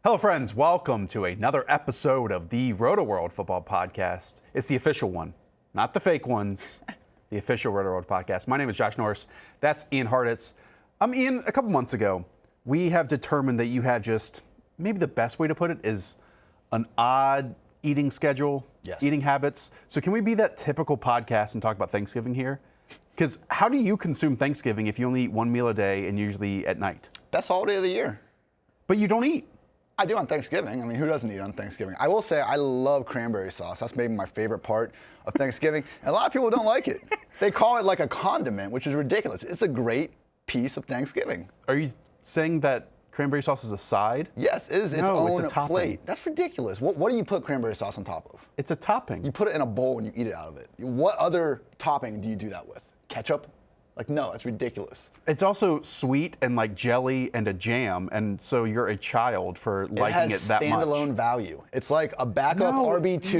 Hello, friends. Welcome to another episode of the Rotoworld Football Podcast. It's the official one, not the fake ones, the official Rotoworld Podcast. My name is Josh Norris. That's Ian Hartitz. Ian, a couple months ago, we have determined that you have just, maybe the best way to put it is an odd eating schedule, eating habits. So can we be that typical podcast and talk about Thanksgiving here? Because how do you consume Thanksgiving if you only eat one meal a day and usually at night? Best holiday of the year. But you don't eat. I do on Thanksgiving. I mean, who doesn't eat on Thanksgiving? I will say I love cranberry sauce. That's maybe my favorite part of Thanksgiving. And a lot of people don't like it. They call it like a condiment, which is ridiculous. It's a great piece of Thanksgiving. Are you saying that cranberry sauce is a side? Yes, it is its No, own it's a topping. plate. That's ridiculous. What do you put cranberry sauce on top of? It's a topping. You put it in a bowl and you eat it out of it. What other topping do you do that with? Ketchup? Like, no, it's ridiculous. It's also sweet and like jelly and a jam, and so you're a child for liking it that much. It has standalone value. It's like a backup RB2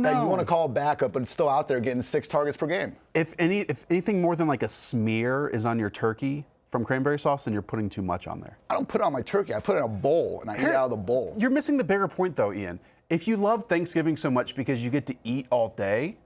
that you want to call backup, but it's still out there getting 6 targets per game. If anything more than like a smear is on your turkey from cranberry sauce, then you're putting too much on there. I don't put it on my turkey. I put it in a bowl, and I eat it out of the bowl. You're missing the bigger point, though, Ian. If you love Thanksgiving so much because you get to eat all day,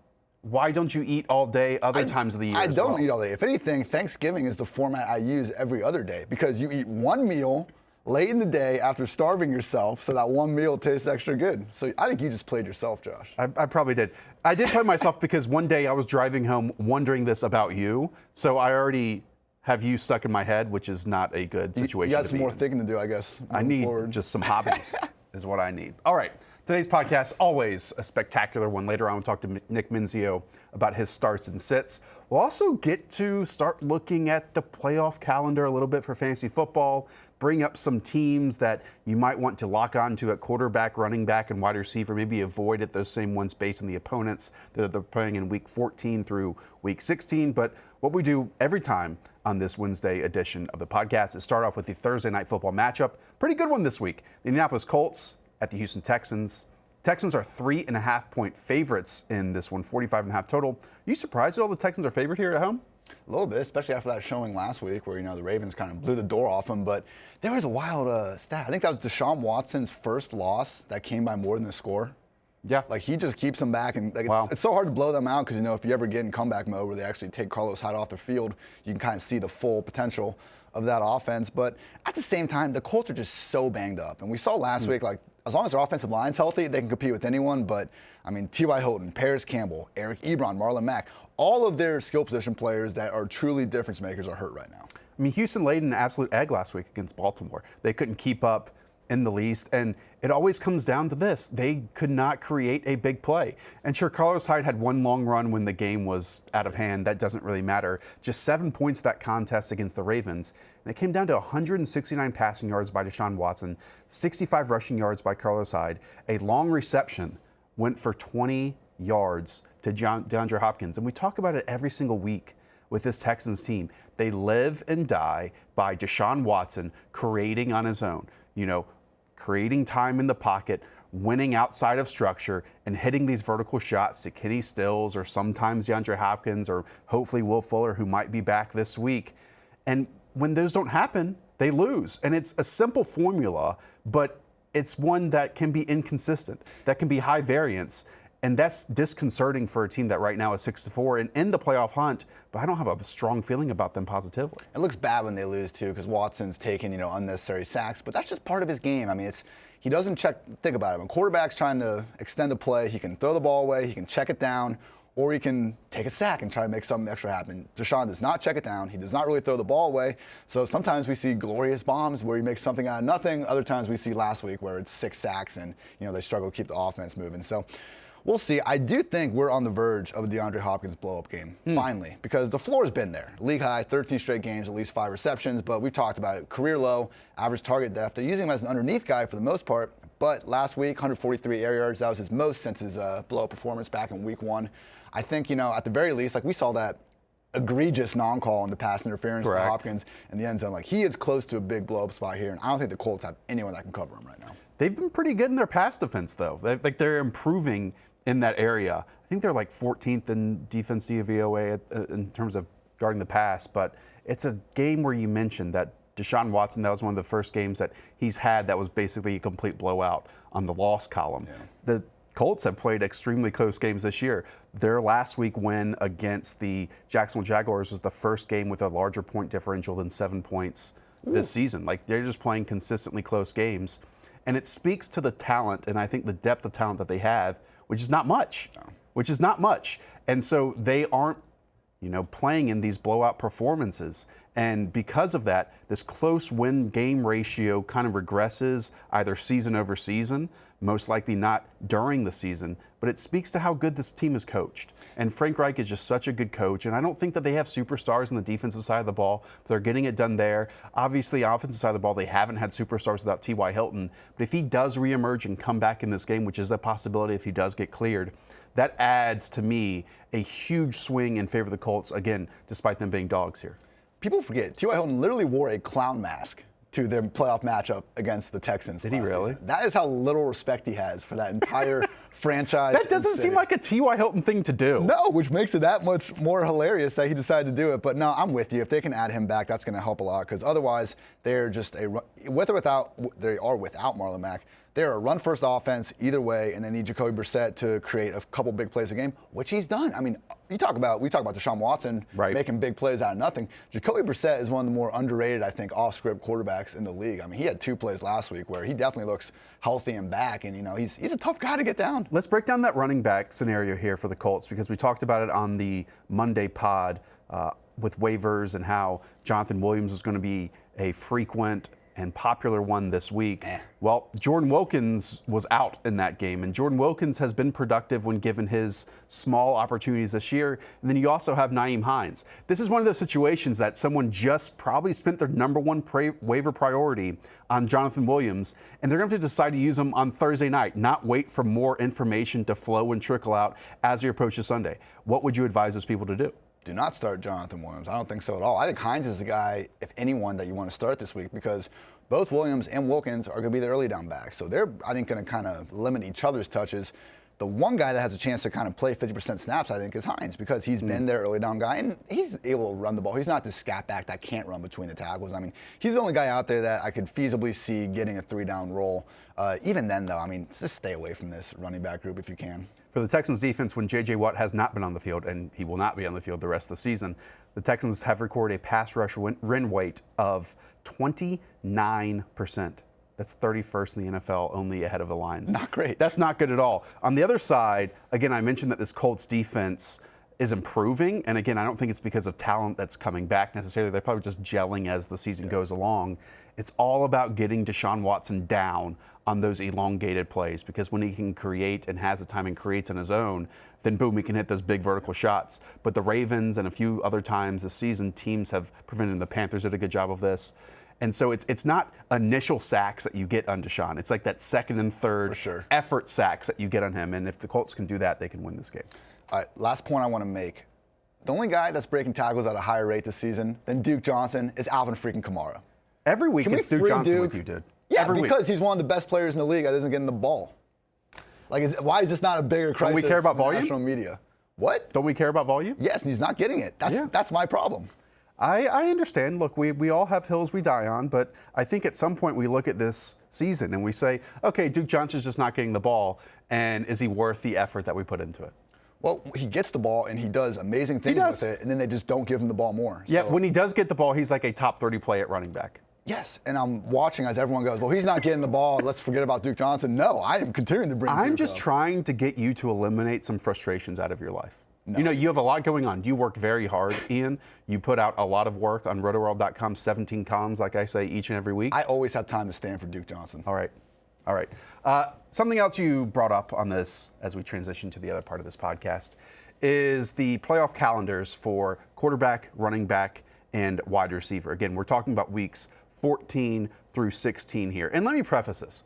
why don't you eat all day other times of the year? I don't eat all day. If anything, Thanksgiving is the format I use every other day because you eat one meal late in the day after starving yourself, so that one meal tastes extra good. So I think you just played yourself, Josh. I probably did. I did play myself because one day I was driving home wondering this about you, so I already have you stuck in my head, which is not a good situation. You got some more thinking to do, I guess. I need just some hobbies is what I need. All right. Today's podcast, always a spectacular one. Later on, we'll talk to Nick Mensio about his starts and sits. We'll also get to start looking at the playoff calendar a little bit for fantasy football, bring up some teams that you might want to lock onto at quarterback, running back, and wide receiver, maybe avoid at those same ones based on the opponents that they're playing in week 14 through week 16. But what we do every time on this Wednesday edition of the podcast is start off with the Thursday night football matchup. Pretty good one this week. The Annapolis Colts at the Houston Texans. Texans are 3.5-point favorites in this one, 45.5 total. Are you surprised at all the Texans are favored here at home? A little bit, especially after that showing last week where, the Ravens kind of blew the door off them. But there was a wild stat. I think that was Deshaun Watson's first loss that came by more than the score. Yeah. Like, he just keeps them back. And Wow. it's so hard to blow them out because, if you ever get in comeback mode where they actually take Carlos Hyde off the field, you can kind of see the full potential of that offense. But at the same time, the Colts are just so banged up. And we saw last week, like, as long as their offensive line's healthy, they can compete with anyone. But, T.Y. Hilton, Paris Campbell, Eric Ebron, Marlon Mack, all of their skill position players that are truly difference makers are hurt right now. Houston laid an absolute egg last week against Baltimore. They couldn't keep up in the least, and it always comes down to this. They could not create a big play. And sure, Carlos Hyde had one long run when the game was out of hand. That doesn't really matter. Just 7 points that contest against the Ravens. And it came down to 169 passing yards by Deshaun Watson, 65 rushing yards by Carlos Hyde. A long reception went for 20 yards to Deandre Hopkins. And we talk about it every single week with this Texans team. They live and die by Deshaun Watson creating on his own. Creating time in the pocket, winning outside of structure, and hitting these vertical shots to Kenny Stills or sometimes DeAndre Hopkins or hopefully Will Fuller, who might be back this week. And when those don't happen, they lose. And it's a simple formula, but it's one that can be inconsistent, that can be high variance. And that's disconcerting for a team that right now is 6-4 and in the playoff hunt, but I don't have a strong feeling about them positively. It looks bad when they lose, too, because Watson's taking, unnecessary sacks, but that's just part of his game. He doesn't think about it. When quarterback's trying to extend a play, he can throw the ball away, he can check it down, or he can take a sack and try to make something extra happen. Deshaun does not check it down. He does not really throw the ball away. So sometimes we see glorious bombs where he makes something out of nothing. Other times we see last week where it's 6 sacks and, they struggle to keep the offense moving. So we'll see. I do think we're on the verge of a DeAndre Hopkins blow-up game, finally, because the floor's been there. League high, 13 straight games, at least 5 receptions, but we've talked about it. Career low, average target depth. They're using him as an underneath guy for the most part, but last week, 143 air yards. That was his most since his blow-up performance back in week 1. I think, at the very least, we saw that egregious non-call on the pass interference to Hopkins in the end zone. He is close to a big blow-up spot here, and I don't think the Colts have anyone that can cover him right now. They've been pretty good in their pass defense, though. They're improving in that area. I think they're 14th in defense DVOA in terms of guarding the pass, but it's a game where you mentioned that Deshaun Watson, that was one of the first games that he's had that was basically a complete blowout on the loss column. Yeah. The Colts have played extremely close games this year. Their last week win against the Jacksonville Jaguars was the first game with a larger point differential than 7 points this season. Like, they're just playing consistently close games. And it speaks to the talent, and I think the depth of talent that they have, which is not much. And so they aren't, playing in these blowout performances. And because of that, this close win-game ratio kind of regresses either season over season, most likely not during the season, but it speaks to how good this team is coached. And Frank Reich is just such a good coach, and I don't think that they have superstars on the defensive side of the ball, but they're getting it done there. Obviously, offensive side of the ball, they haven't had superstars without T.Y. Hilton, but if he does reemerge and come back in this game, which is a possibility if he does get cleared, that adds, to me, a huge swing in favor of the Colts, again, despite them being dogs here. People forget, T.Y. Hilton literally wore a clown mask to their playoff matchup against the Texans. Did he really? Season. That is how little respect he has for that entire franchise. That doesn't seem like a T.Y. Hilton thing to do. No, which makes it that much more hilarious that he decided to do it. But no, I'm with you. If they can add him back, that's going to help a lot, because otherwise they're just with or without, they are without Marlon Mack. They're a run-first offense either way, and they need Jacoby Brissett to create a couple big plays a game, which he's done. I mean, we talk about Deshaun Watson making big plays out of nothing. Jacoby Brissett is one of the more underrated, I think, off-script quarterbacks in the league. I mean, he had 2 plays last week where he definitely looks healthy and back, and he's a tough guy to get down. Let's break down that running back scenario here for the Colts, because we talked about it on the Monday pod with waivers and how Jonathan Williams is going to be a frequent and popular one this week. Well, Jordan Wilkins was out in that game, and Jordan Wilkins has been productive when given his small opportunities this year. And then you also have Nayeem Hines. This is one of those situations that someone just probably spent their number one waiver priority on Jonathan Williams, and they're going to have to decide to use him on Thursday night, not wait for more information to flow and trickle out as you approach Sunday. What would you advise those people to do? Do not start Jonathan Williams. I don't think so at all. I think Hines is the guy, if anyone, that you want to start this week, because both Williams and Wilkins are going to be the early down backs. So they're, I think, going to kind of limit each other's touches. The one guy that has a chance to kind of play 50% snaps, I think, is Hines, because he's been their early down guy, and he's able to run the ball. He's not this scat back that can't run between the tackles. I mean, he's the only guy out there that I could feasibly see getting a 3-down role. Even then, though, I mean, just stay away from this running back group if you can. For the Texans defense, when J.J. Watt has not been on the field, and he will not be on the field the rest of the season, the Texans have recorded a pass rush win rate of 29%. That's 31st in the NFL, only ahead of the Lions. Not great. That's not good at all. On the other side, again, I mentioned that this Colts defense is improving, and again, I don't think it's because of talent that's coming back necessarily. They're probably just gelling as the season goes along. It's all about getting Deshaun Watson down on those elongated plays, because when he can create and has the time and creates on his own, then boom, he can hit those big vertical shots. But the Ravens and a few other times this season, teams have prevented. The Panthers did a good job of this. And so it's not initial sacks that you get on Deshaun. It's like that second and third effort sacks that you get on him. And if the Colts can do that, they can win this game. All right, last point I want to make. The only guy that's breaking tackles at a higher rate this season than Duke Johnson is Alvin freaking Kamara. Every week it's Duke Johnson with you, dude. Yeah, Every because week. He's one of the best players in the league that isn't getting the ball. Like, why is this not a bigger crisis? Don't we care about volume? National media. What? Don't we care about volume? Yes, and he's not getting it. That's my problem. I understand. Look, we all have hills we die on, but I think at some point we look at this season and we say, okay, Duke Johnson's just not getting the ball, and is he worth the effort that we put into it? Well, he gets the ball and he does amazing things with it, and then they just don't give him the ball more. Yeah, when he does get the ball, he's like a top 30 play at running back. Yes, and I'm watching as everyone goes, well, he's not getting the ball, let's forget about Duke Johnson. No, I am continuing to bring I'm Duke just up. trying to get you to eliminate some frustrations out of your life. No. You know, you have a lot going on. You work very hard, Ian. You put out a lot of work on Rotoworld.com, 17 columns, like I say, each and every week. I always have time to stand for Duke Johnson. All right. All right. Something else you brought up on this as we transition to the other part of this podcast is the playoff calendars for quarterback, running back, and wide receiver. Again, we're talking about weeks 14 through 16 here. And let me preface this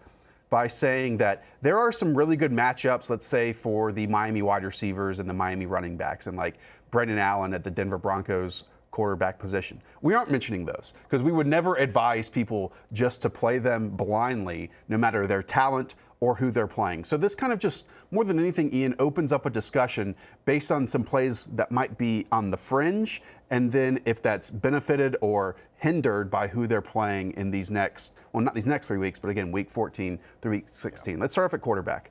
by saying that there are some really good matchups, let's say, for the Miami wide receivers and the Miami running backs, and like Brendan Allen at the Denver Broncos quarterback position. We aren't mentioning those because we would never advise people just to play them blindly, no matter their talent or who they're playing. So this kind of just, more than anything, Ian, opens up a discussion based on some plays that might be on the fringe, and then if that's benefited or hindered by who they're playing in these next, well, not these next 3 weeks, but again, week 14 through week 16. Let's start off at quarterback.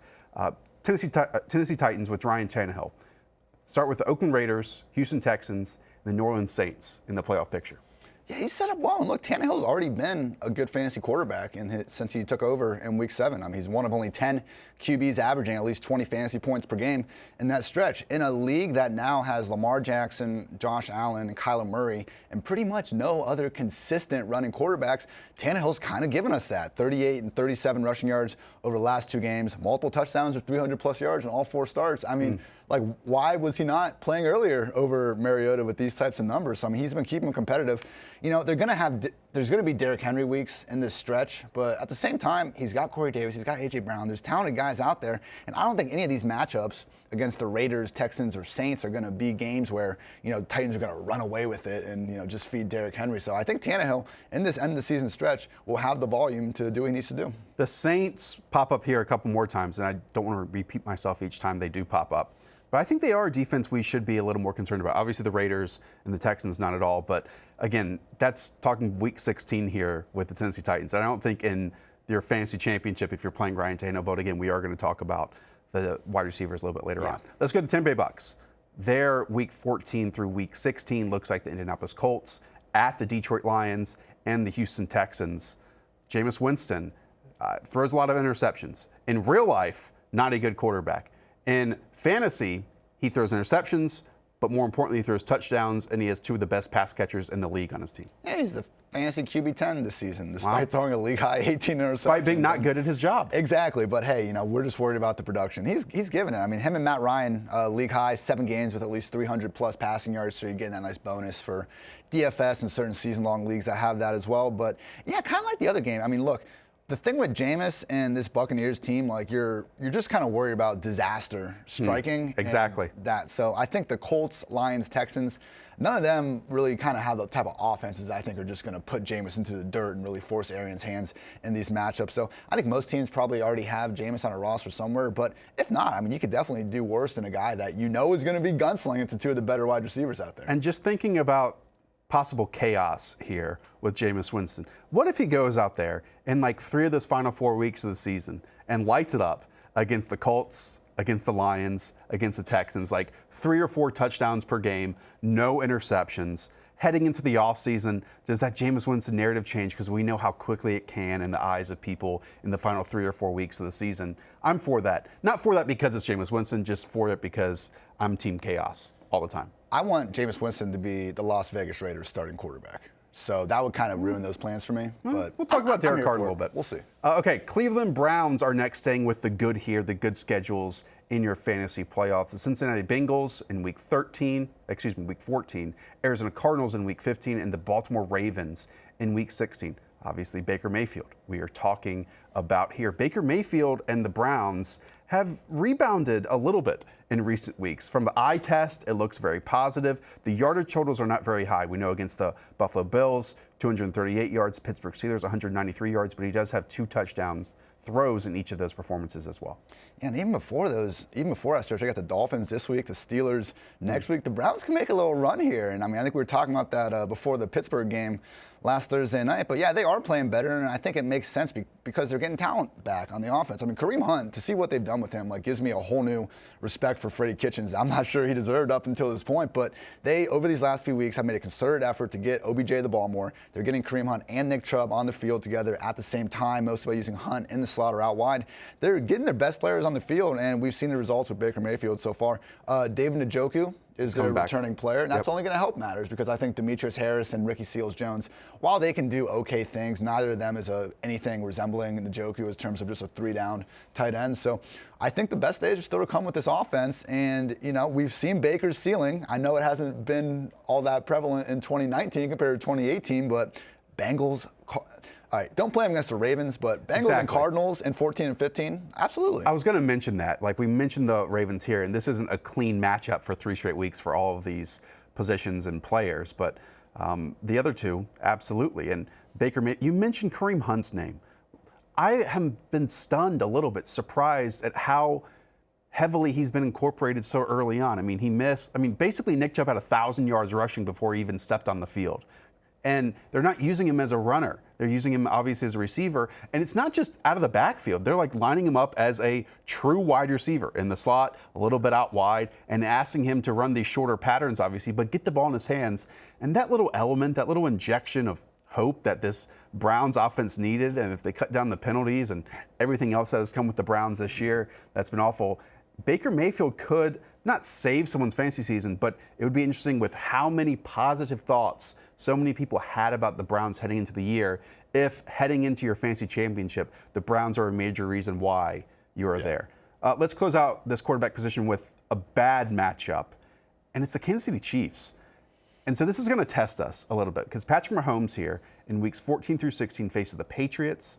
Tennessee Titans with Ryan Tannehill. Start with the Oakland Raiders, Houston Texans, and the New Orleans Saints in the playoff picture. Yeah, he's set up well. And look, Tannehill's already been a good fantasy quarterback since he took over in Week 7. I mean, he's one of only 10 QBs averaging at least 20 fantasy points per game in that stretch. In a league that now has Lamar Jackson, Josh Allen, and Kyler Murray, and pretty much no other consistent running quarterbacks, Tannehill's kind of given us that. 38 and 37 rushing yards over the last 2 games, multiple touchdowns with 300-plus yards in all 4 starts. I mean, like, why was he not playing earlier over Mariota with these types of numbers? So, I mean, he's been keeping them competitive. You know, there's going to be Derrick Henry weeks in this stretch, but at the same time, he's got Corey Davis, he's got A.J. Brown. There's talented guys out there, and I don't think any of these matchups against the Raiders, Texans, or Saints are going to be games where, you know, Titans are going to run away with it and, you know, just feed Derrick Henry. So I think Tannehill, in this end of the season stretch, will have the volume to do what he needs to do. The Saints pop up here a couple more times, and I don't want to repeat myself each time they do pop up. But I think they are a defense we should be a little more concerned about. Obviously, the Raiders and the Texans, not at all. But again, that's talking week 16 here with the Tennessee Titans. And I don't think in your fantasy championship, if you're playing Ryan Tannehill, but again, we are going to talk about the wide receivers a little bit later on. Let's go to the Tampa Bay Bucks. Their week 14 through week 16 looks like the Indianapolis Colts at the Detroit Lions and the Houston Texans. Jameis Winston throws a lot of interceptions. In real life, not a good quarterback. In fantasy, he throws interceptions, but more importantly, he throws touchdowns, and he has 2 of the best pass catchers in the league on his team. Yeah, he's the fantasy QB 10 this season, despite throwing a league-high 18 interceptions. Despite being not good at his job. Exactly, but hey, you know, we're just worried about the production. He's given it. I mean, him and Matt Ryan, league-high, 7 games with at least 300-plus passing yards, so you're getting that nice bonus for DFS and certain season-long leagues that have that as well. But, yeah, kind of like the other game. I mean, look, the thing with Jameis and this Buccaneers team, like you're just kind of worried about disaster striking. Exactly. That. So I think the Colts, Lions, Texans, none of them really kind of have the type of offenses I think are just going to put Jameis into the dirt and really force Arians' hands in these matchups. So I think most teams probably already have Jameis on a roster somewhere. But if not, I mean, you could definitely do worse than a guy that you know is going to be gunslinging to 2 of the better wide receivers out there. And just thinking about possible chaos here with Jameis Winston. What if he goes out there in like 3 of those final 4 weeks of the season and lights it up against the Colts, against the Lions, against the Texans, like 3 or 4 touchdowns per game, no interceptions. Heading into the offseason, does that Jameis Winston narrative change? Because we know how quickly it can in the eyes of people in the final 3 or 4 weeks of the season. I'm for that. Not for that because it's Jameis Winston, just for it because I'm team chaos all the time. I want Jameis Winston to be the Las Vegas Raiders starting quarterback. So that would kind of ruin those plans for me. But we'll talk about Derek Carr in a little bit. We'll see. Okay, Cleveland Browns are next, staying with the good here, the good schedules in your fantasy playoffs. The Cincinnati Bengals in week 14, Arizona Cardinals in week 15, and the Baltimore Ravens in week 16. Obviously, Baker Mayfield, we are talking about here. Baker Mayfield and the Browns have rebounded a little bit in recent weeks. From the eye test, it looks very positive. The yardage totals are not very high. We know against the Buffalo Bills, 238 yards, Pittsburgh Steelers, 193 yards, but he does have 2 touchdowns throws in each of those performances as well. Yeah, and even before that stretch, I got the Dolphins this week, the Steelers next week. The Browns can make a little run here. And I mean, I think we were talking about that before the Pittsburgh game last Thursday night. But yeah, they are playing better, and I think it makes sense because they're getting talent back on the offense. I mean, Kareem Hunt, to see what they've done with him, like, gives me a whole new respect for Freddie Kitchens. I'm not sure he deserved up until this point, but they, over these last few weeks, have made a concerted effort to get OBJ the ball more. They're getting Kareem Hunt and Nick Chubb on the field together at the same time, mostly by using Hunt in the slot or out wide. They're getting their best players on the field, and we've seen the results with Baker Mayfield so far. David Njoku is their returning player, and that's only going to help matters because I think Demetrius Harris and Ricky Seals-Jones, while they can do okay things, neither of them is anything resembling Njoku in terms of just a 3-down tight end. So I think the best days are still to come with this offense, and you know, we've seen Baker's ceiling. I know it hasn't been all that prevalent in 2019 compared to 2018, but Bengals. All right, don't play them against the Ravens, but Bengals and Cardinals in 14 and 15, absolutely. I was going to mention that. Like, we mentioned the Ravens here, and this isn't a clean matchup for 3 straight weeks for all of these positions and players, but the other two, absolutely. And you mentioned Kareem Hunt's name. I have been stunned a little bit, surprised at how heavily he's been incorporated so early on. I mean, basically Nick Chubb had 1,000 yards rushing before he even stepped on the field. And they're not using him as a runner. They're using him obviously as a receiver. And it's not just out of the backfield. They're like lining him up as a true wide receiver in the slot, a little bit out wide, and asking him to run these shorter patterns, obviously, but get the ball in his hands. And that little element, that little injection of hope that this Browns offense needed, and if they cut down the penalties and everything else that has come with the Browns this year, that's been awful. Baker Mayfield could not save someone's fantasy season, but it would be interesting with how many positive thoughts so many people had about the Browns heading into the year. If heading into your fantasy championship, the Browns are a major reason why you are there. Let's close out this quarterback position with a bad matchup, and it's the Kansas City Chiefs. And so this is going to test us a little bit because Patrick Mahomes here in weeks 14 through 16 faces the Patriots,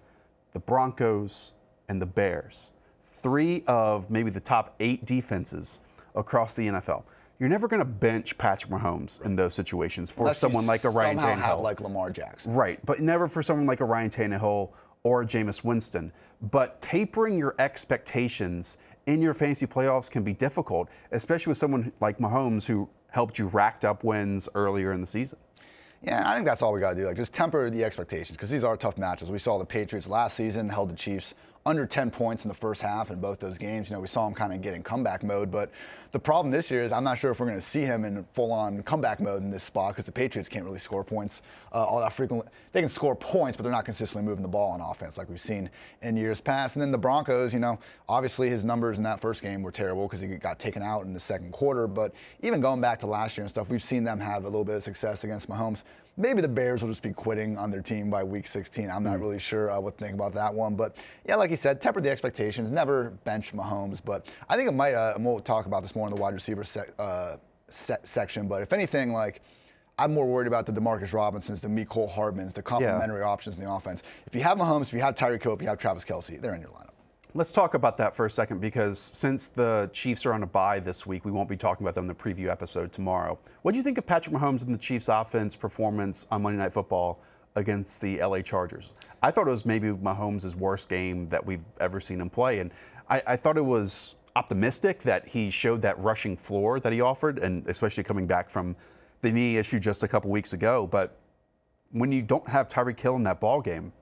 the Broncos, and the Bears. 3 of maybe the top 8 defenses across the NFL. You're never going to bench Patrick Mahomes in those situations for someone like a Ryan Tannehill. Have like Lamar Jackson. Right, but never for someone like a Ryan Tannehill or a Jameis Winston. But tapering your expectations in your fantasy playoffs can be difficult, especially with someone like Mahomes who helped you racked up wins earlier in the season. Yeah, I think that's all we got to do. Like, just temper the expectations because these are tough matches. We saw the Patriots last season held the Chiefs under 10 points in the first half in both those games. You know, we saw him kind of get in comeback mode, but the problem this year is I'm not sure if we're going to see him in full-on comeback mode in this spot because the Patriots can't really score points all that frequently. They can score points, but they're not consistently moving the ball on offense like we've seen in years past. And then the Broncos, you know, obviously his numbers in that first game were terrible because he got taken out in the second quarter, but even going back to last year and stuff, we've seen them have a little bit of success against Mahomes. Maybe the Bears will just be quitting on their team by week 16. I'm not really sure what to think about that one. But, yeah, like you said, temper the expectations. Never bench Mahomes. But I think it might, and we'll talk about this more in the wide receiver section. But if anything, like, I'm more worried about the DeMarcus Robinsons, the Mecole Hardmans, the complementary options in the offense. If you have Mahomes, if you have Tyreek Hill, if you have Travis Kelce, they're in your lineup. Let's talk about that for a second because since the Chiefs are on a bye this week, we won't be talking about them in the preview episode tomorrow. What do you think of Patrick Mahomes and the Chiefs' offense performance on Monday Night Football against the LA Chargers? I thought it was maybe Mahomes' worst game that we've ever seen him play, and I thought it was optimistic that he showed that rushing floor that he offered, and especially coming back from the knee issue just a couple weeks ago. But when you don't have Tyreek Hill in that ball game,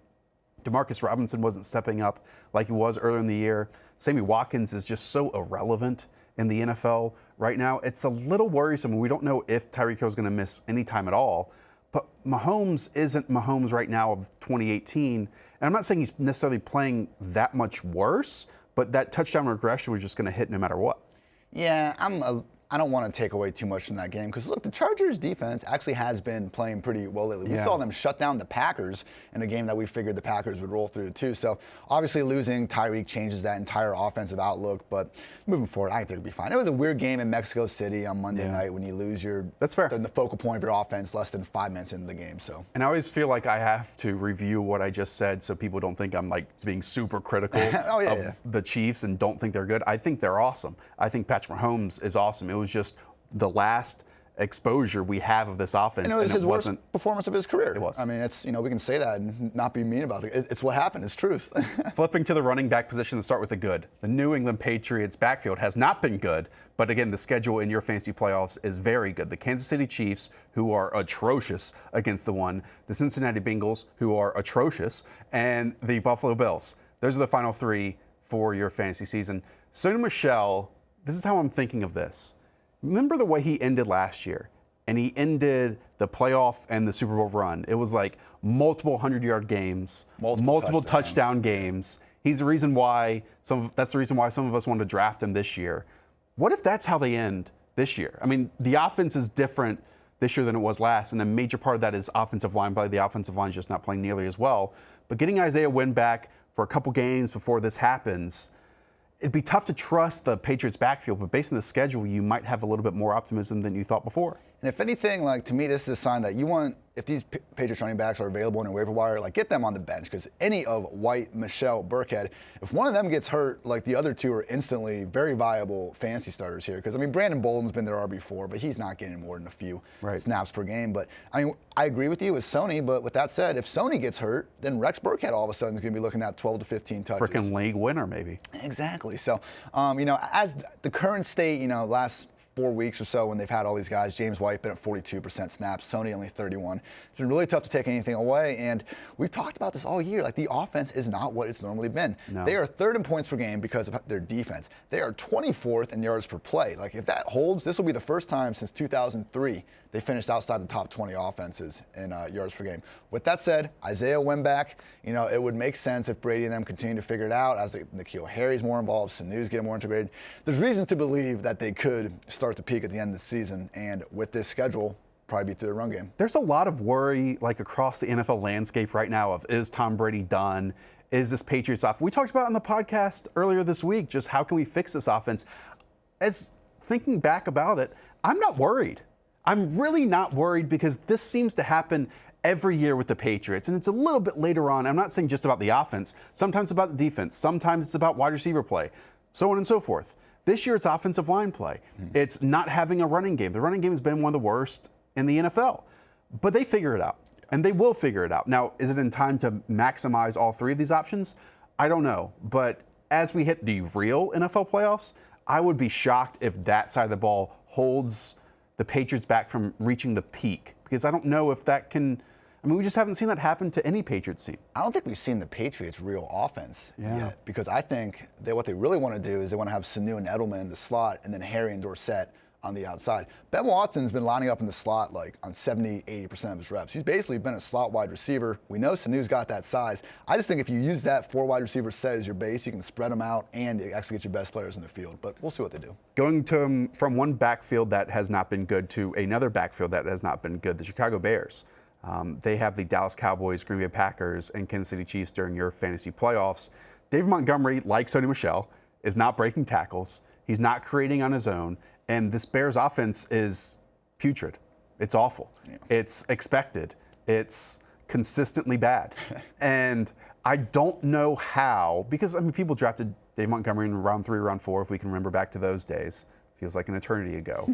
DeMarcus Robinson wasn't stepping up like he was earlier in the year. Sammy Watkins is just so irrelevant in the NFL right now. It's a little worrisome. We don't know if Tyreek Hill is going to miss any time at all. But Mahomes isn't Mahomes right now of 2018. And I'm not saying he's necessarily playing that much worse, but that touchdown regression was just going to hit no matter what. Yeah, I don't want to take away too much from that game because, look, the Chargers defense actually has been playing pretty well lately. We saw them shut down the Packers in a game that we figured the Packers would roll through too. So obviously losing Tyreek changes that entire offensive outlook, but moving forward, I think they'll be fine. It was a weird game in Mexico City on Monday night when you lose That's fair. The focal point of your offense less than 5 minutes into the game. So. And I always feel like I have to review what I just said so people don't think I'm like being super critical of the Chiefs and don't think they're good. I think they're awesome. I think Patrick Mahomes is awesome. It was just the last exposure we have of this offense. And it was his worst performance of his career. It was. I mean, it's, we can say that and not be mean about it. It's what happened. It's truth. Flipping to the running back position to start with the good. The New England Patriots backfield has not been good, but again, the schedule in your fantasy playoffs is very good. The Kansas City Chiefs, who are atrocious against the one, the Cincinnati Bengals, who are atrocious, and the Buffalo Bills. Those are the final 3 for your fantasy season. Sony Michel, this is how I'm thinking of this. Remember the way he ended last year, and he ended the playoff and the Super Bowl run. It was like multiple 100-yard games, multiple touchdown games. He's the reason why that's the reason why some of us wanted to draft him this year. What if that's how they end this year? I mean, the offense is different this year than it was last, and a major part of that is offensive line play. The offensive line is just not playing nearly as well. But getting Isaiah Wynn back for a couple games before this happens, it'd be tough to trust the Patriots backfield, but based on the schedule, you might have a little bit more optimism than you thought before. And if anything, like to me, this is a sign that you want, if these Patriots running backs are available in a waiver wire, like get them on the bench, because any of White, Michelle, Burkhead, if one of them gets hurt, like the other two are instantly very viable fantasy starters here. Because I mean, Brandon Bolden's been their RB4, but he's not getting more than a few snaps per game. But I mean, I agree with you with Sony, but with that said, if Sony gets hurt, then Rex Burkhead all of a sudden is going to be looking at 12 to 15 touches. Freaking league winner, maybe. Exactly. So, as the current state, last 4 weeks or so when they've had all these guys, James White been at 42% snaps, Sony only 31. It's been really tough to take anything away, and we've talked about this all year. Like, the offense is not what it's normally been. No. They are third in points per game because of their defense. They are 24th in yards per play. Like, if that holds, this will be the first time since 2003 they finished outside the top 20 offenses in yards per game. With that said, Isaiah went back. It would make sense if Brady and them continue to figure it out as N'Keal Harry's more involved, Sanu's getting more integrated. There's reason to believe that they could start to peak at the end of the season, and with this schedule, probably be through the run game. There's a lot of worry, like across the NFL landscape right now, of is Tom Brady done? Is this Patriots off? We talked about on the podcast earlier this week, just how can we fix this offense? As thinking back about it, I'm not worried. I'm really not worried, because this seems to happen every year with the Patriots, and it's a little bit later on. I'm not saying just about the offense, sometimes about the defense, sometimes it's about wide receiver play, so on and so forth. This year it's offensive line play. It's not having a running game. The running game has been one of the worst in the NFL, but they figure it out, and they will figure it out. Now, is it in time to maximize all three of these options? I don't know, but as we hit the real NFL playoffs, I would be shocked if that side of the ball holds the Patriots back from reaching the peak, because I don't know if that can. I mean, we just haven't seen that happen to any Patriots team. I don't think we've seen the Patriots' real offense yet, because I think that what they really want to do is they want to have Sanu and Edelman in the slot, and then Harry and Dorsett on the outside. Ben Watson's been lining up in the slot like on 70, 80% of his reps. He's basically been a slot wide receiver. We know Sanu's got that size. I just think if you use that 4 wide receiver set as your base, you can spread them out and actually get your best players in the field. But we'll see what they do. Going from one backfield that has not been good to another backfield that has not been good, the Chicago Bears. They have the Dallas Cowboys, Green Bay Packers, and Kansas City Chiefs during your fantasy playoffs. David Montgomery, like Sony Michel, is not breaking tackles. He's not creating on his own. And this Bears offense is putrid. It's awful. Yeah. It's expected. It's consistently bad. And I don't know how, because I mean, people drafted Dave Montgomery in round 3, round 4, if we can remember back to those days. Feels like an eternity ago.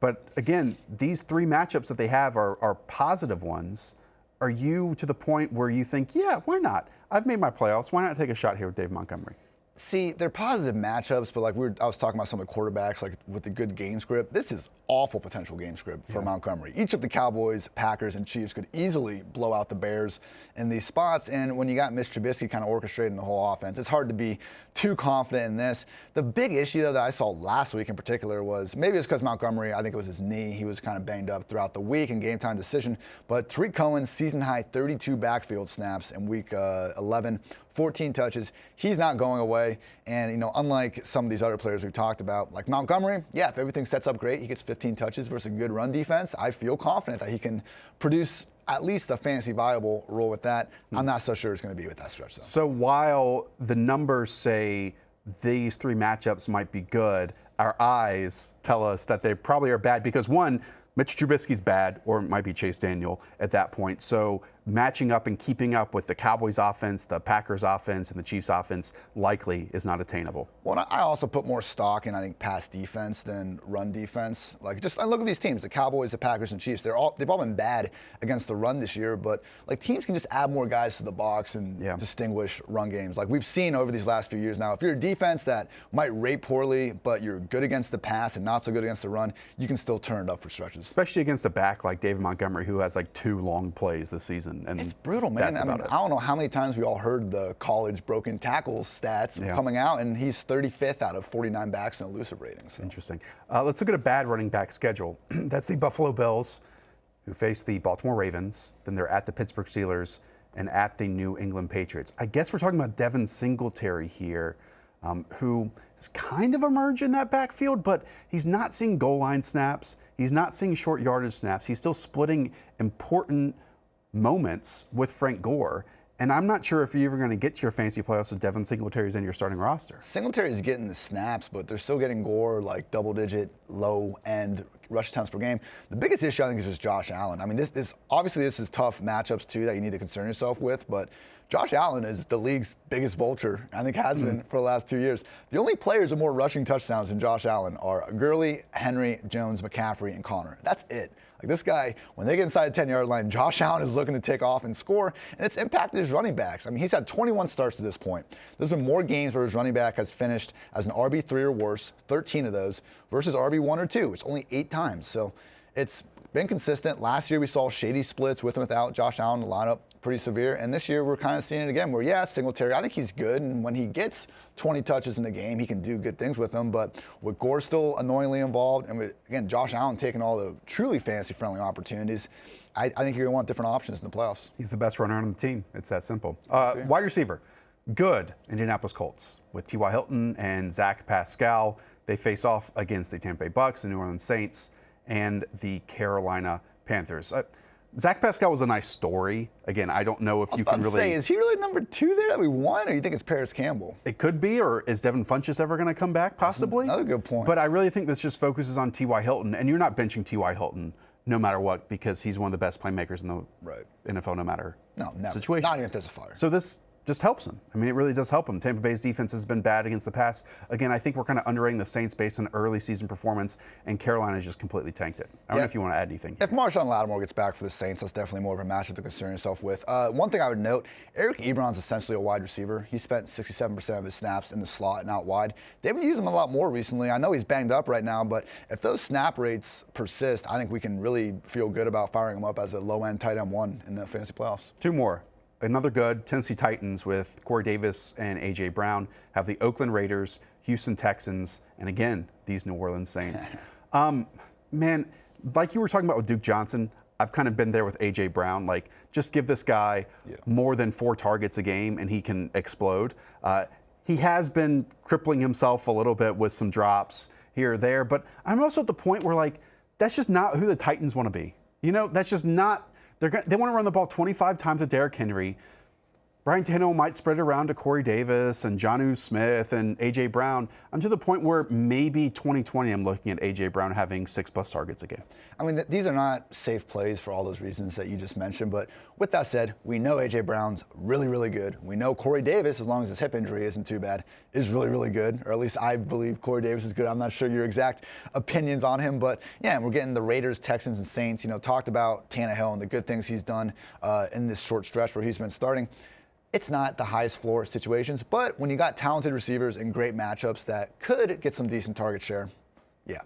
But again, these 3 matchups that they have are positive ones. Are you to the point where you think, yeah, why not? I've made my playoffs. Why not take a shot here with Dave Montgomery? See, they're positive matchups, but like I was talking about some of the quarterbacks, like with the good game script. This is awful potential game script for Montgomery. Each of the Cowboys, Packers, and Chiefs could easily blow out the Bears in these spots. And when you got Mitch Trubisky kind of orchestrating the whole offense, it's hard to be too confident in this. The big issue, though, that I saw last week in particular was, maybe it's because Montgomery, I think it was his knee. He was kind of banged up throughout the week in game time decision. But Tariq Cohen's season high 32 backfield snaps in week 11. 14 touches. He's not going away. And, unlike some of these other players we've talked about, like Montgomery, if everything sets up great, he gets 15 touches versus a good run defense. I feel confident that he can produce at least a fantasy viable role with that. I'm not so sure it's going to be with that stretch, though. So while the numbers say these 3 matchups might be good, our eyes tell us that they probably are bad, because one, Mitch Trubisky's bad, or it might be Chase Daniel at that point. So matching up and keeping up with the Cowboys offense, the Packers offense, and the Chiefs offense likely is not attainable. Well, I also put more stock in, I think, pass defense than run defense. Like, I look at these teams, the Cowboys, the Packers, and Chiefs. They've all been bad against the run this year, but like teams can just add more guys to the box and distinguish run games. Like we've seen over these last few years now, if you're a defense that might rate poorly, but you're good against the pass and not so good against the run, you can still turn it up for stretches. Especially against a back like David Montgomery, who has like 2 long plays this season. And it's brutal, man. I don't know how many times we all heard the college broken tackles stats coming out, and he's 35th out of 49 backs in elusive ratings. So. Interesting. Let's look at a bad running back schedule. That's the Buffalo Bills, who face the Baltimore Ravens. Then they're at the Pittsburgh Steelers and at the New England Patriots. I guess we're talking about Devin Singletary here, who has kind of emerged in that backfield, but he's not seeing goal line snaps. He's not seeing short yardage snaps. He's still splitting important moments with Frank Gore. And I'm not sure if you're ever going to get to your fantasy playoffs with Devin Singletary's in your starting roster. Singletary's getting the snaps, but they're still getting Gore like double-digit, low-end rush attempts per game. The biggest issue, I think, is just Josh Allen. I mean, this is tough matchups, too, that you need to concern yourself with, but Josh Allen is the league's biggest vulture, I think has been for the last 2 years. The only players with more rushing touchdowns than Josh Allen are Gurley, Henry, Jones, McCaffrey, and Connor. That's it. Like, this guy, when they get inside the 10-yard line, Josh Allen is looking to take off and score, and it's impacted his running backs. I mean, he's had 21 starts to this point. There's been more games where his running back has finished as an RB3 or worse, 13 of those, versus RB1 or 2. It's only 8 times. So it's been consistent. Last year we saw shady splits with and without Josh Allen in the lineup, pretty severe. And this year we're kind of seeing it again where, yeah, Singletary, I think he's good. And when he gets 20 touches in the game, he can do good things with them. But with Gore still annoyingly involved, and with, again, Josh Allen taking all the truly fantasy-friendly opportunities, I think you're going to want different options in the playoffs. He's the best runner on the team. It's that simple. Wide receiver, good Indianapolis Colts with T.Y. Hilton and Zach Pascal. They face off against the Tampa Bay Bucks, the New Orleans Saints, and the Carolina Panthers. Zach Pascal was a nice story. Again, I don't know if you can really say, is he really number 2 there that we won, or you think it's Paris Campbell? It could be, or is Devin Funchess ever going to come back? Possibly. Another good point. But I really think this just focuses on T.Y. Hilton, and you're not benching T.Y. Hilton no matter what because he's one of the best playmakers in the NFL, no matter situation. Not even if there's a fire. So this just helps him. I mean, it really does help him. Tampa Bay's defense has been bad against the pass. Again, I think we're kind of underrating the Saints based on early season performance, and Carolina's just completely tanked it. I don't know if you want to add anything here. If Marshawn Lattimore gets back for the Saints, that's definitely more of a matchup to concern yourself with. One thing I would note, Eric Ebron's essentially a wide receiver. He spent 67% of his snaps in the slot and out wide. They've been using him a lot more recently. I know he's banged up right now, but if those snap rates persist, I think we can really feel good about firing him up as a low-end tight end 1 in the fantasy playoffs. 2 more. Another good, Tennessee Titans with Corey Davis and A.J. Brown have the Oakland Raiders, Houston Texans, and again, these New Orleans Saints. Man, like you were talking about with Duke Johnson, I've kind of been there with A.J. Brown. Like, just give this guy more than 4 targets a game and he can explode. He has been crippling himself a little bit with some drops here or there, but I'm also at the point where, like, that's just not who the Titans want to be. You know, that's just not. They want to run the ball 25 times with Derrick Henry. Brian Tannehill might spread it around to Corey Davis and Jonnu Smith and A.J. Brown. I'm to the point where maybe 2020 I'm looking at A.J. Brown having 6+ targets a game. I mean, these are not safe plays for all those reasons that you just mentioned. But with that said, we know A.J. Brown's really, really good. We know Corey Davis, as long as his hip injury isn't too bad, is really, really good. Or at least I believe Corey Davis is good. I'm not sure your exact opinions on him. But, yeah, we're getting the Raiders, Texans, and Saints. You know, talked about Tannehill and the good things he's done in this short stretch where he's been starting. It's not the highest floor situations, but when you got talented receivers and great matchups that could get some decent target share, yeah.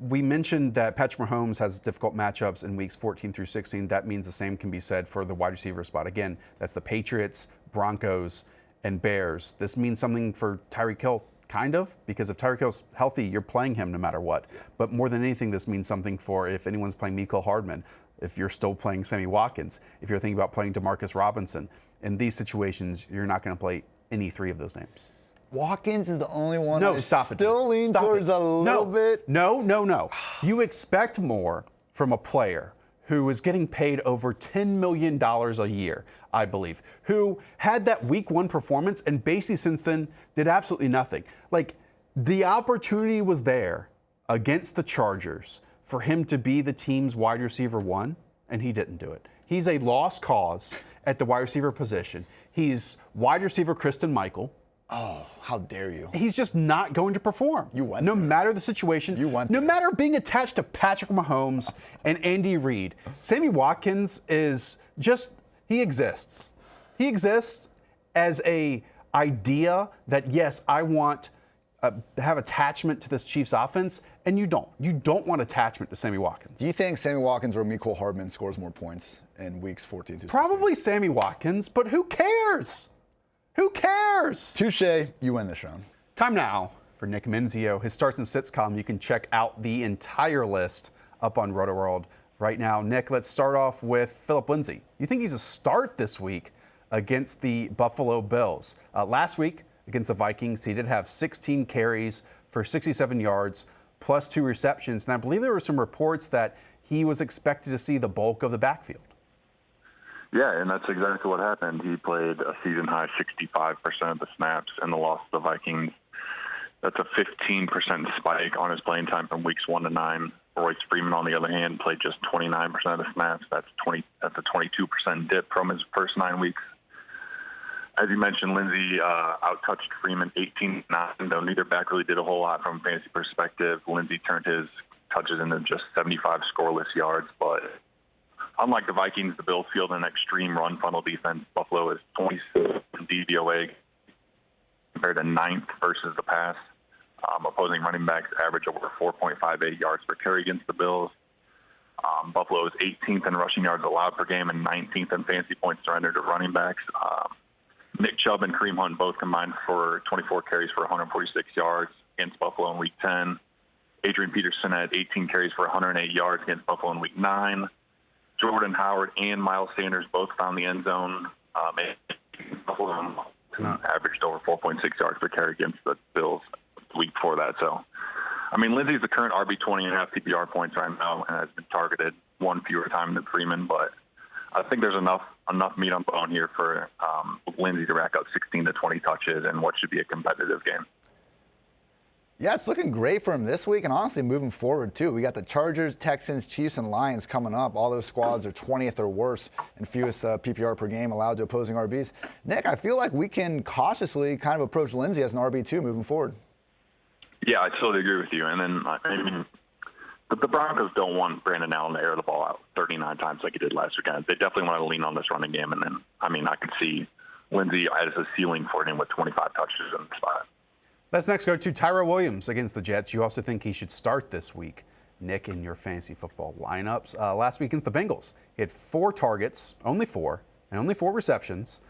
We mentioned that Patrick Mahomes has difficult matchups in weeks 14 through 16. That means the same can be said for the wide receiver spot. Again, that's the Patriots, Broncos, and Bears. This means something for Tyreek Hill, kind of, because if Tyreek Hill's healthy, you're playing him no matter what. But more than anything, this means something for if anyone's playing Mecole Hardman, if you're still playing Sammy Watkins, if you're thinking about playing Demarcus Robinson. In these situations, you're not going to play any 3 of those names. Watkins is the only one that still leans towards a little bit. No. You expect more from a player who is getting paid over $10 million a year, I believe, who had that week 1 performance and basically since then did absolutely nothing. Like, the opportunity was there against the Chargers for him to be the team's wide receiver 1, and he didn't do it. He's a lost cause at the wide receiver position. He's wide receiver Kristen Michael. Oh, how dare you. He's just not going to perform. No matter the situation, no matter being attached to Patrick Mahomes and Andy Reid. Sammy Watkins is just, he exists. He exists as a idea that, yes, I want have attachment to this Chiefs offense, and you don't. You don't want attachment to Sammy Watkins. Do you think Sammy Watkins or Mecole Hardman scores more points in weeks 14 to 16? Probably Sammy Watkins, but who cares? Who cares? Touche, you win this round. Time now for Nick Mensio. His starts and sits column. You can check out the entire list up on Rotoworld right now. Nick, let's start off with Phillip Lindsay. You think he's a start this week against the Buffalo Bills? Last week, against the Vikings, he did have 16 carries for 67 yards plus 2 receptions. And I believe there were some reports that he was expected to see the bulk of the backfield. Yeah, and that's exactly what happened. He played a season-high 65% of the snaps in the loss to the Vikings. That's a 15% spike on his playing time from weeks 1 to 9. Royce Freeman, on the other hand, played just 29% of the snaps. That's a 22% dip from his first 9 weeks. As you mentioned, Lindsay out-touched Freeman 18-9, though neither back really did a whole lot from a fantasy perspective. Lindsay turned his touches into just 75 scoreless yards, but unlike the Vikings, the Bills field an extreme run funnel defense. Buffalo is 26th in DVOA compared to 9th versus the pass. Opposing running backs average over 4.58 yards per carry against the Bills. Buffalo is 18th in rushing yards allowed per game and 19th in fantasy points surrendered to running backs. Nick Chubb and Kareem Hunt both combined for 24 carries for 146 yards against Buffalo in Week 10. Adrian Peterson had 18 carries for 108 yards against Buffalo in Week 9. Jordan Howard and Miles Sanders both found the end zone. Buffalo averaged over 4.6 yards per carry against the Bills the week before that. So, I mean, Lindsay's the current RB20 and a half PPR points right now and has been targeted one fewer time than Freeman, but I think there's enough meat on bone here for Lindsay to rack up 16 to 20 touches in what should be a competitive game. Yeah, it's looking great for him this week, and honestly moving forward too. We got the Chargers, Texans, Chiefs, and Lions coming up. All those squads are 20th or worse in fewest PPR per game allowed to opposing RBs. Nick, I feel like we can cautiously kind of approach Lindsay as an RB2 moving forward. Yeah, I totally agree with you. And then, I mean, the Broncos don't want Brandon Allen to air the ball out 39 times like he did last weekend. They definitely want to lean on this running game. And then, I mean, I could see Lindsay as a ceiling for him with 25 touches in the spot. Let's next go to Tyrell Williams against the Jets. You also think he should start this week, Nick, in your fantasy football lineups. Last week against the Bengals, he had 4 targets, only 4, and only 4 receptions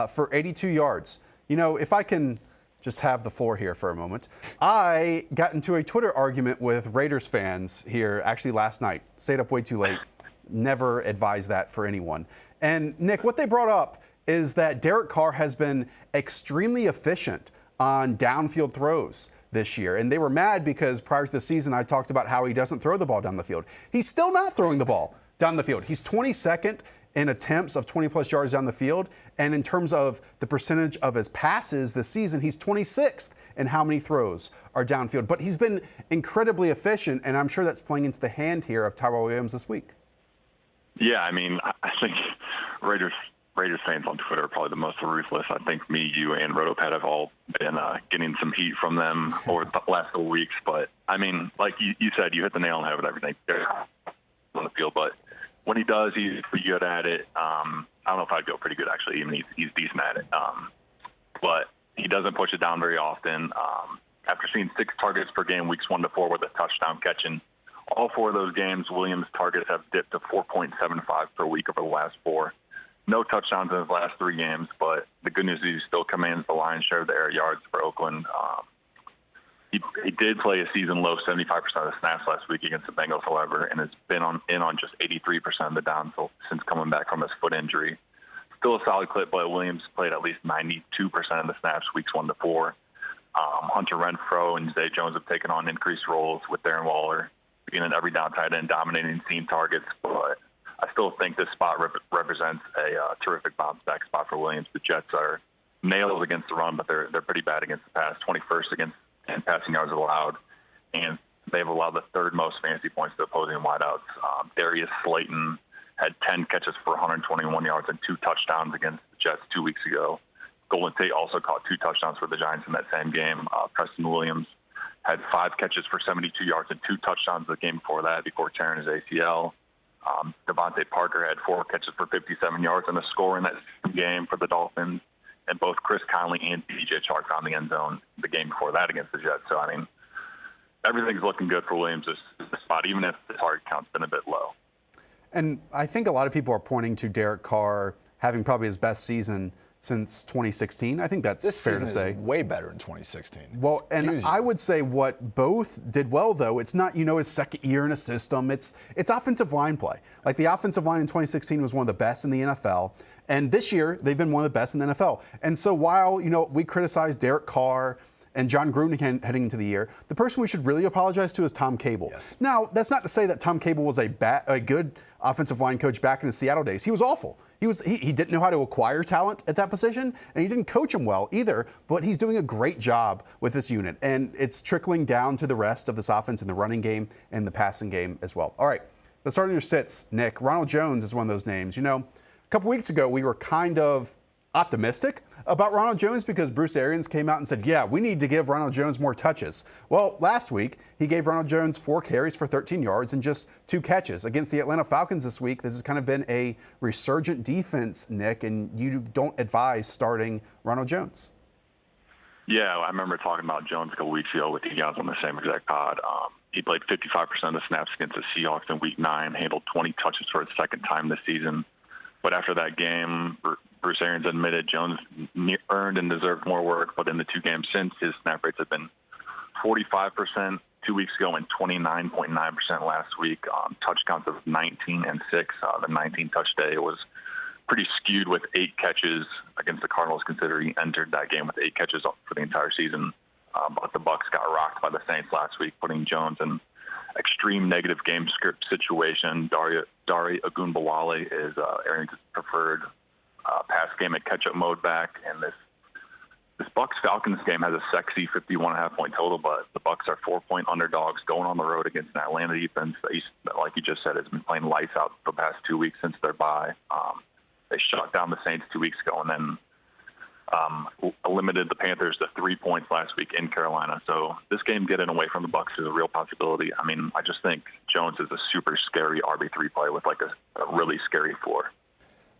for 82 yards. You know, if I can just have the floor here for a moment, I got into a Twitter argument with Raiders fans here actually last night. Stayed up way too late. Never advise that for anyone. And Nick, what they brought up is that Derek Carr has been extremely efficient on downfield throws this year. And they were mad because prior to the season, I talked about how he doesn't throw the ball down the field. He's still not throwing the ball down the field. He's 22nd in attempts of 20-plus yards down the field. And in terms of the percentage of his passes this season, he's 26th in how many throws are downfield. But he's been incredibly efficient, and I'm sure that's playing into the hand here of Tyrell Williams this week. Yeah, I mean, I think Raiders fans on Twitter are probably the most ruthless. I think me, you, and Rotopad have all been getting some heat from them over the last couple weeks. But, I mean, like you said, you hit the nail on the head with everything on the field. But when he does, he's pretty good at it. I don't know if I'd go pretty good, actually. Even he's decent at it. But he doesn't push it down very often. After seeing 6 targets per game, weeks 1 to 4 with a touchdown catching, all 4 of those games, Williams' targets have dipped to 4.75 per week over the last 4. No touchdowns in his last 3 games, but the good news is he still commands the lion's share of the air yards for Oakland. He did play a season-low 75% of the snaps last week against the Bengals, however, and has been in on just 83% of the downfield since coming back from his foot injury. Still a solid clip, but Williams played at least 92% of the snaps weeks 1 to 4. Hunter Renfrow and Zay Jones have taken on increased roles with Darren Waller being an every down tight end, dominating team targets, but I still think this spot represents a terrific bounce back spot for Williams. The Jets are nails against the run, but they're pretty bad against the pass, 21st against and passing yards allowed, and they've allowed the 3rd most fantasy points to opposing wideouts. Darius Slayton had 10 catches for 121 yards and 2 touchdowns against the Jets 2 weeks ago. Golden Tate also caught 2 touchdowns for the Giants in that same game. Preston Williams had 5 catches for 72 yards and 2 touchdowns the game before that, before tearing his ACL. Devontae Parker had 4 catches for 57 yards and a score in that game for the Dolphins. And both Chris Conley and DJ Chark found the end zone the game before that against the Jets. So, I mean, everything's looking good for Williams this spot, even if the target count's been a bit low. And I think a lot of people are pointing to Derek Carr having probably his best season since 2016. I think that's fair to say. This season is way better in 2016. Well, and I would say what both did well, though, it's not, his second year in a system. It's offensive line play. Like, the offensive line in 2016 was one of the best in the NFL. And this year, they've been one of the best in the NFL. And so while, we criticize Derek Carr and John Gruden heading into the year, the person we should really apologize to is Tom Cable. Yes. Now, that's not to say that Tom Cable was a good offensive line coach back in the Seattle days. He was awful. He didn't know how to acquire talent at that position, and he didn't coach them well either, but he's doing a great job with this unit, and it's trickling down to the rest of this offense in the running game and the passing game as well. All right, let's start on your sits, Nick. Ronald Jones is one of those names. You know, a couple weeks ago, we were kind of optimistic about Ronald Jones because Bruce Arians came out and said, yeah, we need to give Ronald Jones more touches. Well, last week, he gave Ronald Jones 4 carries for 13 yards and just 2 catches. Against the Atlanta Falcons this week, this has kind of been a resurgent defense, Nick, and you don't advise starting Ronald Jones. Yeah, I remember talking about Jones a couple weeks ago with you guys on the same exact pod. He played 55% of the snaps against the Seahawks in Week 9, handled 20 touches for his second time this season. But after that game, Bruce Arians admitted Jones earned and deserved more work, but in the 2 games since, his snap rates have been 45% 2 weeks ago and 29.9% last week. Touch counts of 19 and 6. The 19 touch day was pretty skewed with 8 catches against the Cardinals, considering he entered that game with 8 catches for the entire season. But the Bucs got rocked by the Saints last week, putting Jones in extreme negative game script situation. Dari Ogunbowale is Arians' preferred pass game at catch-up mode back, and this Bucs-Falcons game has a sexy 51.5 point total, but the Bucs are 4-point underdogs going on the road against an Atlanta defense that, like you just said, has been playing lights out the past 2 weeks since their bye. They shut down the Saints 2 weeks ago and then limited the Panthers to 3 points last week in Carolina. So this game getting away from the Bucs is a real possibility. I mean, I just think Jones is a super scary RB3 play with like a really scary floor.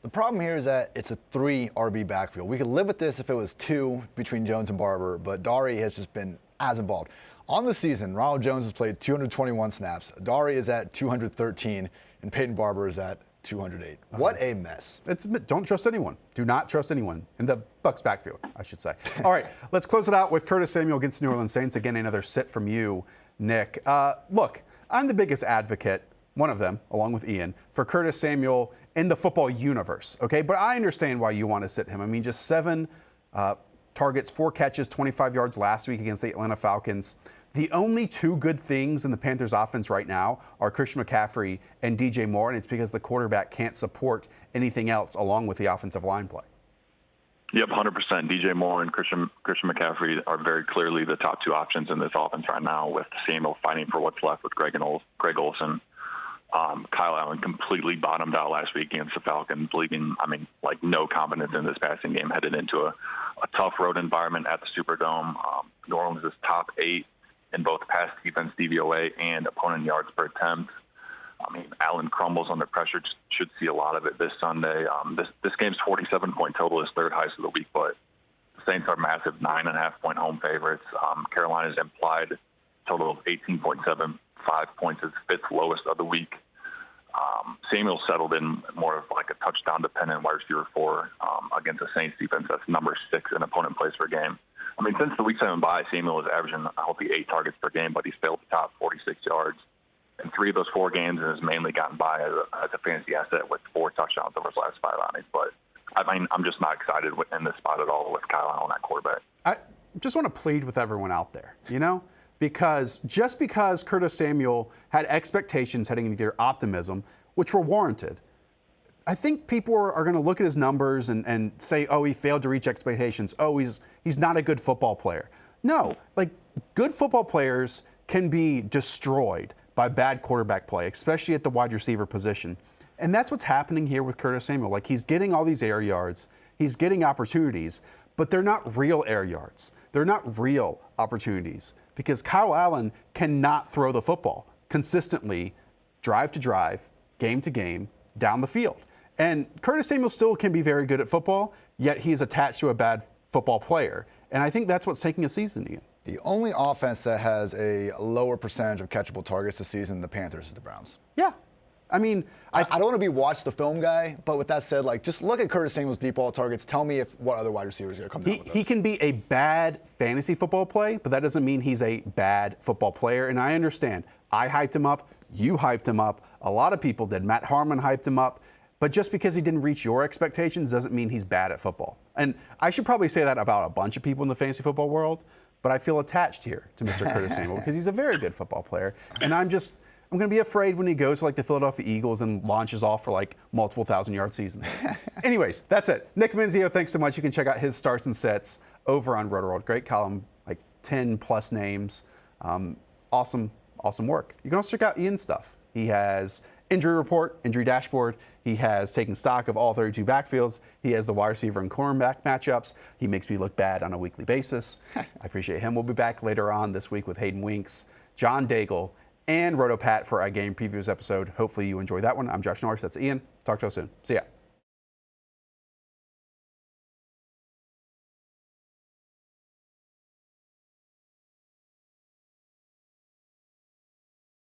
The problem here is that it's a 3 RB backfield. We could live with this if it was 2 between Jones and Barber, but Dari has just been as involved. On the season, Ronald Jones has played 221 snaps. Dari is at 213, and Peyton Barber is at 208. What a mess. Don't trust anyone. Do not trust anyone in the Bucs backfield, I should say. All right, let's close it out with Curtis Samuel against New Orleans Saints. Again, another sit from you, Nick. Look, I'm the biggest advocate, one of them, along with Ian, for Curtis Samuel in the football universe, okay? But I understand why you want to sit him. I mean, just 7 targets, 4 catches, 25 yards last week against the Atlanta Falcons. The only 2 good things in the Panthers offense right now are Christian McCaffrey and DJ Moore, and it's because the quarterback can't support anything else along with the offensive line play. Yep, 100%. DJ Moore and Christian McCaffrey are very clearly the top 2 options in this offense right now, with Samuel fighting for what's left with Greg Olsen. Kyle Allen completely bottomed out last week against the Falcons, leaving, no confidence in this passing game, headed into a tough road environment at the Superdome. New Orleans is top 8 in both pass defense DVOA and opponent yards per attempt. I mean, Allen crumbles under pressure, should see a lot of it this Sunday. This game's 47-point total is 3rd highest of the week, but the Saints are massive 9.5-point home favorites. Carolina's implied total of 18.75 points is 5th lowest of the week. Samuel settled in more of like a touchdown-dependent wide receiver 4 against the Saints defense that's number 6 in opponent plays per game. I mean, since the Week 7 bye, Samuel is averaging a healthy 8 targets per game, but he's failed to top 46 yards. In 3 of those 4 games, and has mainly gotten by as a fantasy asset with 4 touchdowns over his last 5 outings. But I mean, I'm just not excited in this spot at all with Kyle Allen at quarterback. I just want to plead with everyone out there, because just because Curtis Samuel had expectations heading into their optimism, which were warranted, I think people are going to look at his numbers and say, oh, he failed to reach expectations. Oh, he's not a good football player. No, good football players can be destroyed by bad quarterback play, especially at the wide receiver position. And that's what's happening here with Curtis Samuel. He's getting all these air yards, he's getting opportunities, but they're not real air yards. They're not real opportunities because Kyle Allen cannot throw the football consistently, drive to drive, game to game, down the field. And Curtis Samuel still can be very good at football, yet he's attached to a bad football player. And I think that's what's taking a season, Ian. The only offense that has a lower percentage of catchable targets this season than the Panthers is the Browns. Yeah. I mean, I don't want to be watch the film guy, but with that said, just look at Curtis Samuel's deep ball targets. Tell me what other wide receivers are going to come down with those. He can be a bad fantasy football play, but that doesn't mean he's a bad football player. And I understand. I hyped him up. You hyped him up. A lot of people did. Matt Harmon hyped him up. But just because he didn't reach your expectations doesn't mean he's bad at football. And I should probably say that about a bunch of people in the fantasy football world. but I feel attached here to Mr. Curtis Samuel because he's a very good football player. And I'm going to be afraid when he goes to like the Philadelphia Eagles and launches off for like multiple 1,000-yard seasons. Anyways, that's it. Nick Mensio, thanks so much. You can check out his starts and sets over on Rotoworld. Great column, like 10 plus names. Awesome work. You can also check out Ian's stuff. He has injury report, injury dashboard. He has taken stock of all 32 backfields. He has the wide receiver and cornerback matchups. He makes me look bad on a weekly basis. I appreciate him. We'll be back later on this week with Hayden Winks, John Daigle, and RotoPat for our game previews episode. Hopefully you enjoy that one. I'm Josh Norris. That's Ian. Talk to you soon. See ya.